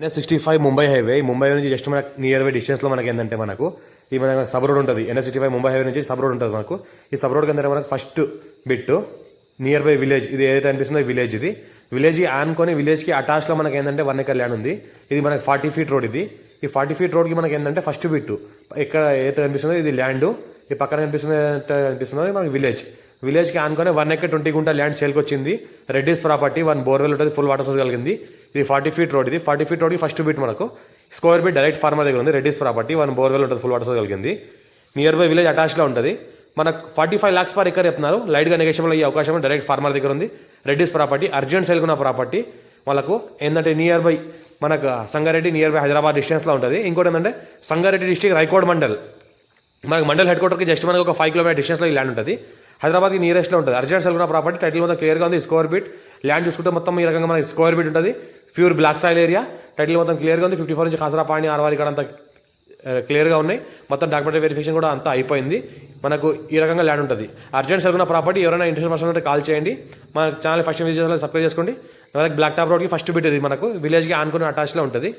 NH65 Mumbai highway. Mumbai నుంచి just మనకు near by డిస్టెన్స్లో మనకి ఏంటంటే మనకు ఈ మన సబ్ రోడ్ ఉంటుంది. NH65 ముంబై హైవే నుంచి సబ్ రోడ్ ఉంటుంది మనకు. ఈ సబ్ రోడ్ కింద మనకు first bit near by village. ఇది ఏదైతే అనిపిస్తుందో విలేజ్. ఇది విలేజ్ ఆనుకొని విలేజ్కి అటాచ్లో మనకి ఏంటంటే 1 ఎకర్ ల్యాండ్ ఉంది. ఇది మనకి 40 ఫీట్ రోడ్. ఇది ఈ 40 ఫీట్ రోడ్కి మనకి ఏంటంటే ఫస్ట్ బిట్ ఇక్కడ ఏదైతే కనిపిస్తుందో ఇది ల్యాండ్. ఈ పక్కన కనిపిస్తుందో మనకి విలేజ్కి ఆనుకొని 1 ఎకర్ 20 గుంట ల్యాండ్ సేల్కి వచ్చింది. రెడ్డిస్ ప్రాపర్టీ 1 బోర్వెల్ ఉంటుంది, ఫుల్ వాటర్ సోర్స్ కలిగింది. ఇది 40 ఫీట్ రోడ్. ఇది 40 ఫీట్ రోడ్కి ఫస్ట్ బిట్ మనకు స్క్వేర్ బిట్ డైరెక్ట్ ఫార్మర్ దగ్గర ఉంది. రెడ్డిస్ ప్రాపర్టీ 1 బోర్వెల్ ఉంటుంది, ఫుల్ వాటర్ సోర్స్ కలిగింది. నియర్ బై విలేజ్ అటాచ్లో ఉంటుంది. మనకు 45 lakhs పర్ ఎకర్ చెప్తున్నారు. లైట్గా నెగోషియబుల్ అయ్యే అవకాశం డైరెక్ట్ ఫార్మర్ దగ్గర ఉంది. రెడ్డిస్ ప్రాపర్టీ అర్జెంట్ సేల్కున్న ప్రాపర్టీ వాళ్ళకు ఏంటంటే నియర్ బై మనకు సంగారెడ్డి నియర్ బై హైదరాబాద్ డిస్టెన్స్లో ఉంటుంది. ఇంకోటి ఏంటంటే సంగారెడ్డి డిస్ట్రిక్ట్ రైకోడ్ మండల్. మనకు మండల్ హెడ్ క్వార్టర్కి జస్ట్ మనకు ఒక 5 కిలోమీటర్ డిస్టెన్స్లో ఈ ల్యాండ్ ఉంటుంది. హైదరాబాద్కి నియరెస్ట్లో ఉంటుంది. అర్జెంట్ సేల్కున్న ప్రాపర్టీ టైటిల్ మొత్తం క్లియర్గా ఉంది. స్క్వేర్ బిట్ ల్యాండ్ చూసుకుంటే మొత్తం ఈ రకంగా మనకి స్క్వేర్ బిట్ ఉంటుంది. Pure black soil area. Title మొత్తం క్లియర్గా ఉంది. 54 నుంచి కాసరా పాణి ఆర్వారి ఇక్కడ అంతా క్లియర్గా ఉన్నాయి. మొత్తం డాక్యుమెంటరీ వెరిఫికేషన్ కూడా అంతా అయిపోయింది. మనకు ఈ రకంగా ల్యాండ్ ఉంటుంది. అర్జెంట్ సరుకున్న ప్రాపర్టీ ఎవరైనా ఇంట్రెస్ట్ పర్సన్ ఉంటే కాల్ చేయండి. మన ఛానల్ ఫస్ట్ విజిట్ చేయాలి, సబ్స్క్రైబ్ చేసుకోండి. మనకి బ్లాక్ టాప్ రోడ్కి ఫస్ట్ బిట్ ఇది మనకు విలేజ్కి ఆనుకుని అటాచ్లో ఉంటుంది.